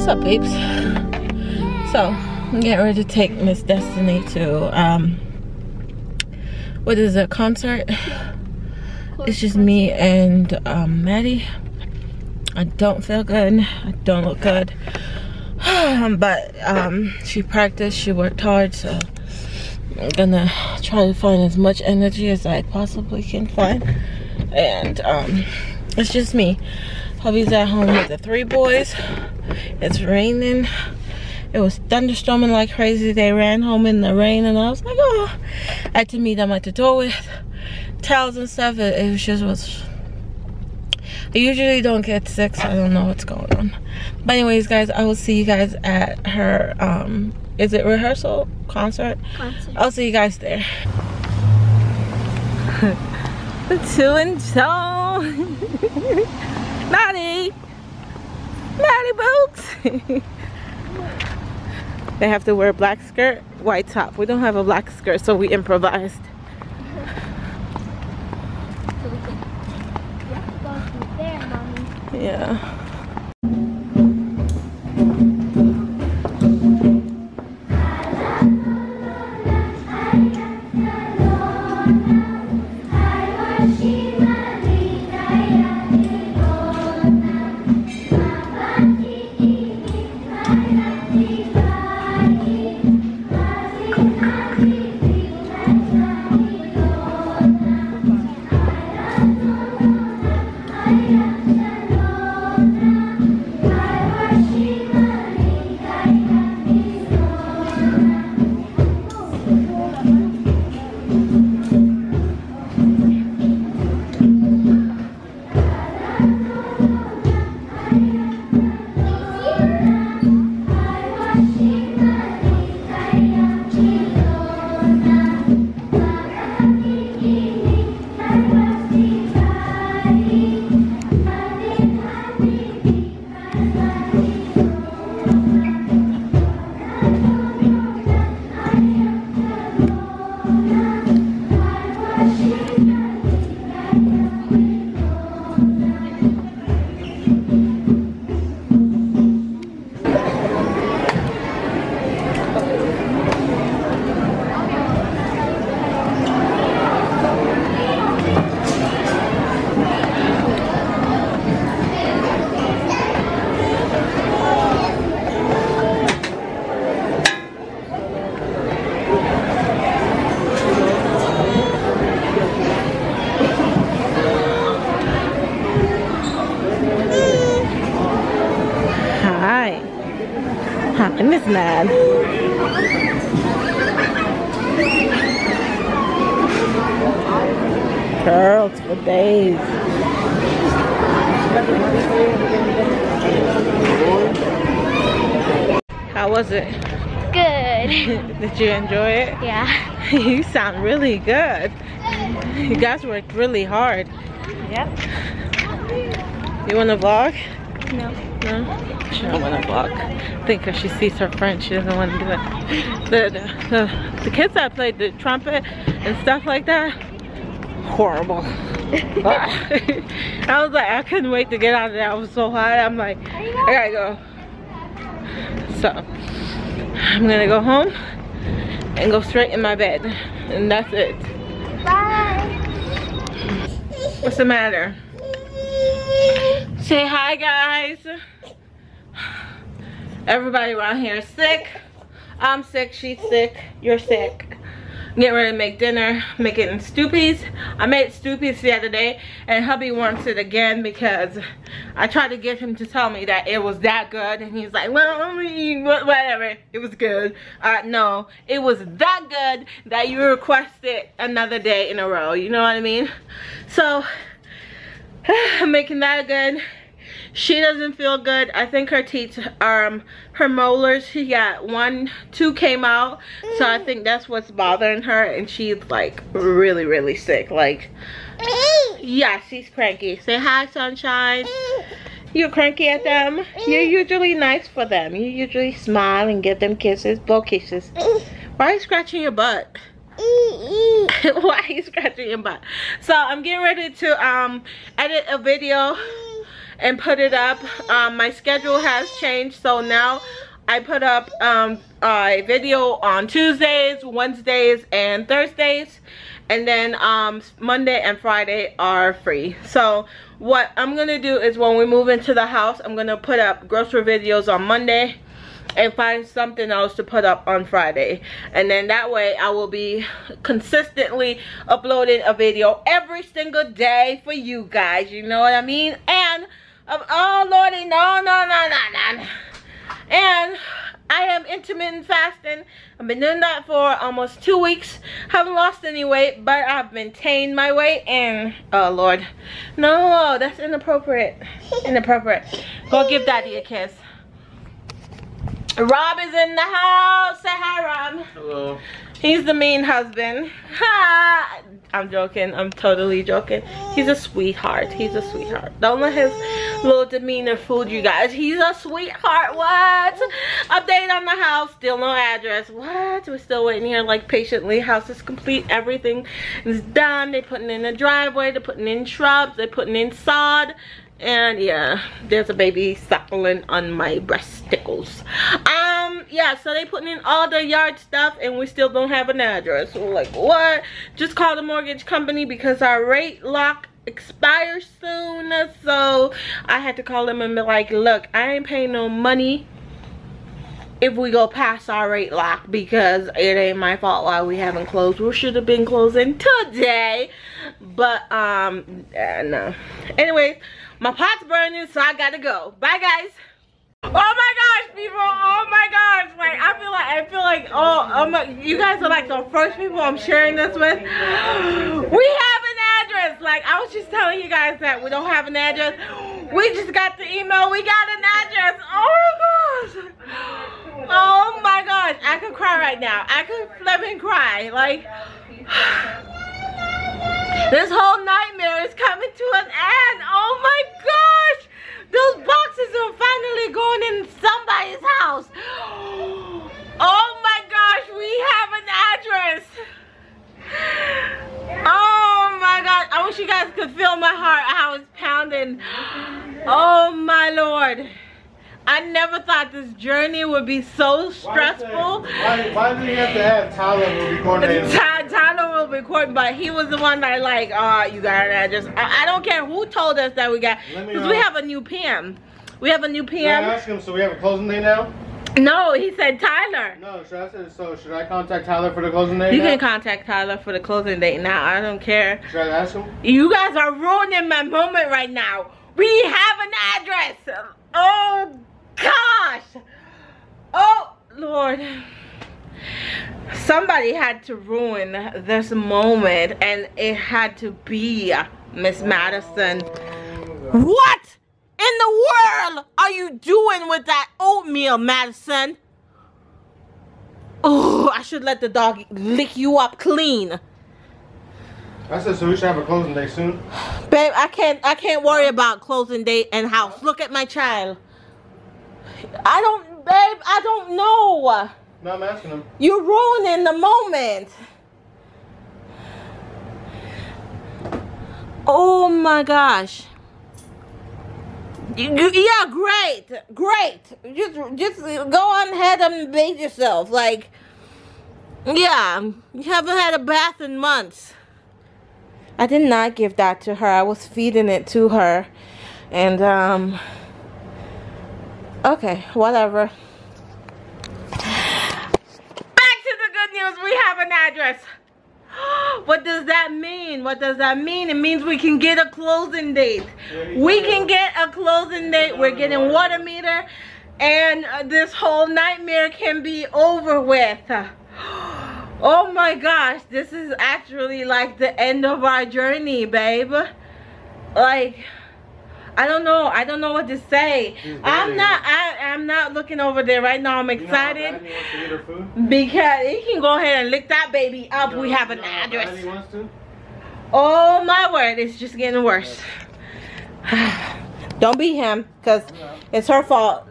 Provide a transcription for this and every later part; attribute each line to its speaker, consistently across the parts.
Speaker 1: What's up, babes? So I'm getting ready to take Miss Destiny to what is it, concert? It's just me and Maddie. I don't feel good. I don't look good. But she practiced, she worked hard, so I'm gonna try to find as much energy as I possibly can find. And it's just me. Hubby's at home with the 3 boys. It's raining. It was thunderstorming like crazy. They ran home in the rain and I was like, oh. I had to meet them at the door with towels and stuff. It was I usually don't get sick, so I don't know what's going on. But anyways, guys, I will see you guys at her is it rehearsal? Concert? I'll see you guys there. 2 and 2. Maddie boots. They have to wear a black skirt, white top. We don't have a black skirt, so we improvised.
Speaker 2: So we have to go through there, Mommy.
Speaker 1: Yeah. I'm Miss Mad. Girls for days. How was it?
Speaker 2: Good.
Speaker 1: Did you enjoy it?
Speaker 2: Yeah.
Speaker 1: You sound really good. You guys worked really hard.
Speaker 2: Yep.
Speaker 1: You want to vlog?
Speaker 2: No.
Speaker 1: No? She don't want to vlog. I think because she sees her friend, she doesn't want to do it. The kids that played the trumpet and stuff like that, horrible. I was like, I couldn't wait to get out of there. I was so hot. I'm like, I gotta go. So, I'm gonna go home and go straight in my bed. And that's it.
Speaker 2: Bye.
Speaker 1: What's the matter? Say hi, guys. Everybody around here is sick. I'm sick, she's sick, you're sick. I'm getting ready to make dinner, making stoopies. I made stoopies the other day and hubby wants it again because I tried to get him to tell me that it was that good and he's like, well, whatever, it was good. No, it was that good that you requested another day in a row, you know what I mean? So, I'm making that again. She doesn't feel good. I think her teeth, her molars, she got 1, 2 came out. So I think that's what's bothering her. And she's like really, really sick. Like, yeah, she's cranky. Say hi, sunshine. You're cranky at them. You're usually nice for them. You usually smile and give them kisses, blow kisses. Why are you scratching your butt? Why are you scratching your butt? So I'm getting ready to edit a video and put it up. My schedule has changed, so now I put up a video on Tuesdays, Wednesdays, and Thursdays, and then Monday and Friday are free. So what I'm gonna do is when we move into the house, I'm gonna put up grocery videos on Monday and find something else to put up on Friday, and then that way I will be consistently uploading a video every single day for you guys, you know what I mean? And oh lordy, no, and I am intermittent fasting. I've been doing that for almost 2 weeks. Haven't lost any weight, but I've maintained my weight. And oh lord, no, that's inappropriate. Inappropriate. Go give daddy a kiss. Rob is in the house. Say hi, Rob.
Speaker 3: Hello.
Speaker 1: He's the mean husband. Ha! I'm joking. I'm totally joking. He's a sweetheart. He's a sweetheart. Don't let his little demeanor fool you guys. He's a sweetheart. What? Update on the house. Still no address. What? We're still waiting here like patiently. House is complete. Everything is done. They're putting in a driveway. They're putting in shrubs. They're putting in sod. And yeah, there's a baby suckling on my breasticles. Yeah, so they putting in all the yard stuff and we still don't have an address. So we're like, what? Just call the mortgage company because our rate lock expires soon. So I had to call them and be like, look, I ain't paying no money if we go past our rate lock because it ain't my fault why we haven't closed. We should have been closing today, but no. Anyways, my pot's burning, so I gotta go. Bye guys. Oh my gosh, people, oh my gosh, like I feel like oh you guys are like the first people I'm sharing this with. We have an address. Like I was just telling you guys that we don't have an address. We just got the email, we got an address. Oh my gosh. Oh my gosh, I could cry right now. I could flip and cry. Like this whole nightmare is coming to an end. Oh my gosh. Those boxes are finally going in somebody's house. Oh my gosh, we have an address. Oh my god, I wish you guys could feel my heart, how it's pounding. Oh my lord. I never thought this journey would be so stressful.
Speaker 3: Why do you have to have Tyler will be coordinating?
Speaker 1: Tyler will be coordinating, but he was the one that like, you got an address. I don't care who told us that we got, because we have a new PM. We have a new PM.
Speaker 3: Should I ask him, so we have a closing day now?
Speaker 1: No, he said Tyler.
Speaker 3: No, should I contact Tyler for the closing date?
Speaker 1: You can contact Tyler for the closing date now. I don't care.
Speaker 3: Should I ask him?
Speaker 1: You guys are ruining my moment right now. We have an address. Oh gosh. Oh Lord. Somebody had to ruin this moment, and it had to be Miss Madison. What in the world are you doing with that oatmeal, Madison? Oh, I should let the dog lick you up clean.
Speaker 3: I said, so we should have a closing day soon.
Speaker 1: Babe, I can't worry about closing date and house. Look at my child. Babe, I don't know.
Speaker 3: No, I'm asking him.
Speaker 1: You're ruining the moment. Oh my gosh. Yeah, great. Just go on ahead and bathe yourself. Like, yeah, you haven't had a bath in months. I did not give that to her. I was feeding it to her. And, okay, whatever. Back to the good news. We have an address. What does that mean? What does that mean? It means we can get a closing date. We can get a closing date. We're getting water meter, and this whole nightmare can be over with. Oh my gosh, this is actually like the end of our journey, babe. Like, I don't know what to say. I'm not looking over there right now. I'm excited because he can go ahead and lick that baby up. We have an address. Oh my word, it's just getting worse. Don't beat him, because it's her fault.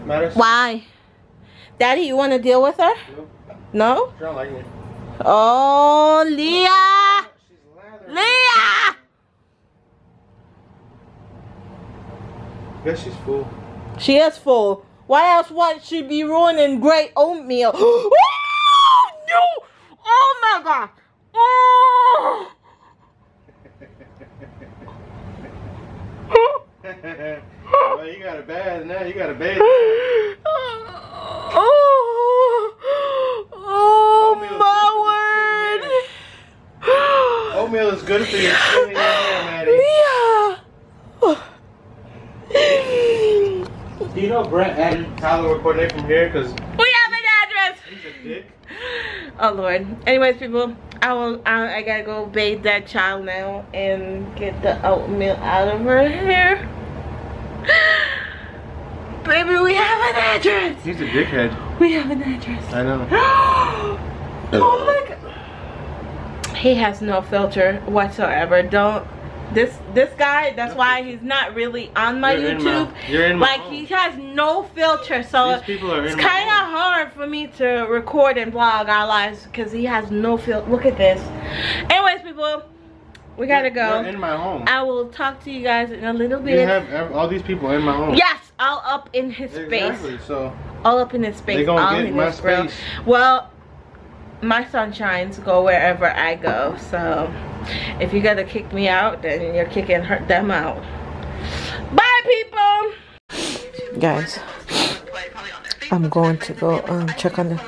Speaker 3: Madison?
Speaker 1: Why? Daddy, you want to deal with her? No?
Speaker 3: She don't like me.
Speaker 1: Oh, Leah! Leah!
Speaker 3: Guess she's full.
Speaker 1: She is full. Why else would she be ruining great oatmeal? Oh, no! Oh my God! Oh!
Speaker 3: Well, you got a bath now. You got a bath.
Speaker 1: Oh my word!
Speaker 3: Oatmeal is good for your skin and your hair, Maddie.
Speaker 1: Yeah.
Speaker 3: Do you know Brent and Tyler were coordinated from here? Because
Speaker 1: we have an address.
Speaker 3: he's a dick.
Speaker 1: Oh Lord. Anyways, people, I gotta go bathe that child now and get the oatmeal out of her hair. Baby, we have an address.
Speaker 3: He's a dickhead.
Speaker 1: We have an address.
Speaker 3: I know.
Speaker 1: Oh my God. He has no filter whatsoever. Don't. This guy, that's why he's not really on my YouTube.
Speaker 3: You're in my
Speaker 1: like
Speaker 3: home.
Speaker 1: he has no filter, so
Speaker 3: These people are
Speaker 1: it's
Speaker 3: in my
Speaker 1: kind of hard for me to record and vlog our lives because he has no filter. Look at this. Anyways, people, we gotta go.
Speaker 3: You're in my home.
Speaker 1: I will talk to you guys in a little
Speaker 3: You
Speaker 1: bit.
Speaker 3: have all these people in my home.
Speaker 1: Yes, all up in his
Speaker 3: Exactly.
Speaker 1: space.
Speaker 3: So
Speaker 1: All up in his space.
Speaker 3: they gonna
Speaker 1: all
Speaker 3: get
Speaker 1: in
Speaker 3: my
Speaker 1: his grill.
Speaker 3: space.
Speaker 1: Well, my sunshines go wherever I go, so if you gotta kick me out, then you're kicking them out. Bye, people. Guys, I'm going to go check on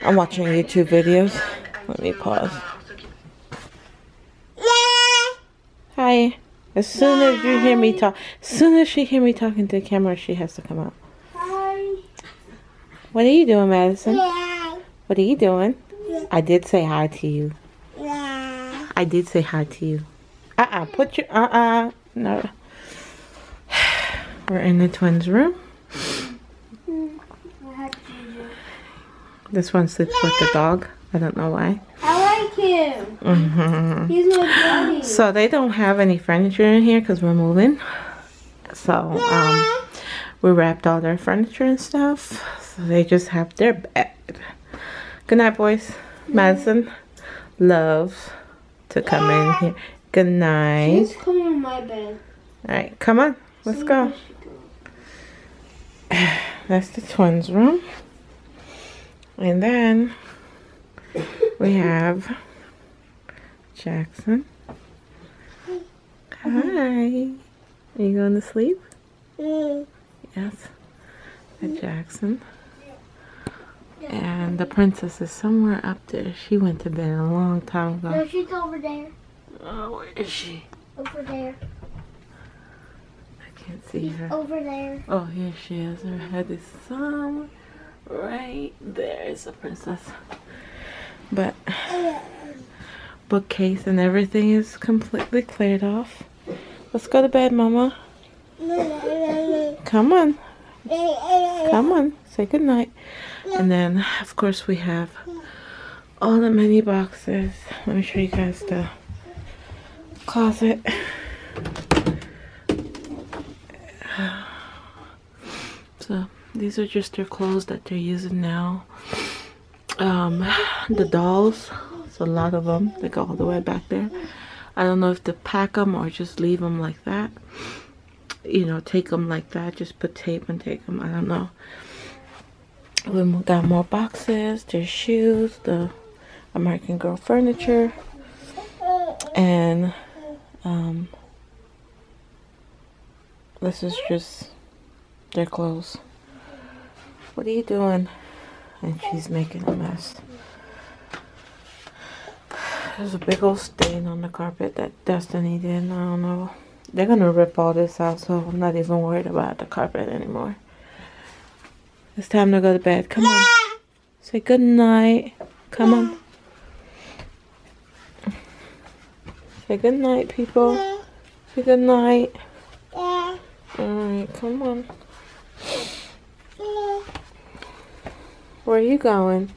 Speaker 1: I'm watching YouTube videos. Let me pause. Hi. As soon as you hear me talk, as soon as she hear me talking to the camera, she has to come out.
Speaker 2: Hi.
Speaker 1: What are you doing, Madison?
Speaker 2: Yeah.
Speaker 1: What are you doing? I did say hi to you.
Speaker 2: Yeah.
Speaker 1: I did say hi to you. Put your, no. We're in the twins' room. This one sleeps with the dog. I don't know why.
Speaker 2: I like him. He's my buddy.
Speaker 1: So they don't have any furniture in here because we're moving. So, we wrapped all their furniture and stuff. So they just have their bed. Good night, boys. Madison loves to come in here. Good night.
Speaker 2: She's coming on my bed.
Speaker 1: Alright, come on. Let's go. That's the twins' room. And then we have Jaxson. Hi. Are you going to sleep? Yes. And Jaxson. And the princess is somewhere up there. She went to bed a long time ago.
Speaker 2: No, she's over there.
Speaker 1: Oh, where is she?
Speaker 2: Over there.
Speaker 1: I can't see her.
Speaker 2: Over there.
Speaker 1: Oh, here she is. Her head is somewhere right there. Is the princess. But bookcase and everything is completely cleared off. Let's go to bed, Mama. Come on. Come on. Say goodnight. And then, of course, we have all the mini boxes. Let me show you guys the closet. So, these are just their clothes that they're using now. The dolls, it's a lot of them. They go all the way back there. I don't know if to pack them or just leave them like that. You know, take them like that. Just put tape and take them. I don't know. We got more boxes. There's shoes, the American Girl furniture, and this is just their clothes. What are you doing? And she's making a mess. There's a big old stain on the carpet that Destiny did. I don't know. They're gonna rip all this out, so I'm not even worried about the carpet anymore. It's time to go to bed. Come on. Say good night. Come on. Say good night, people. Say good night. Alright, come on. Where are you going?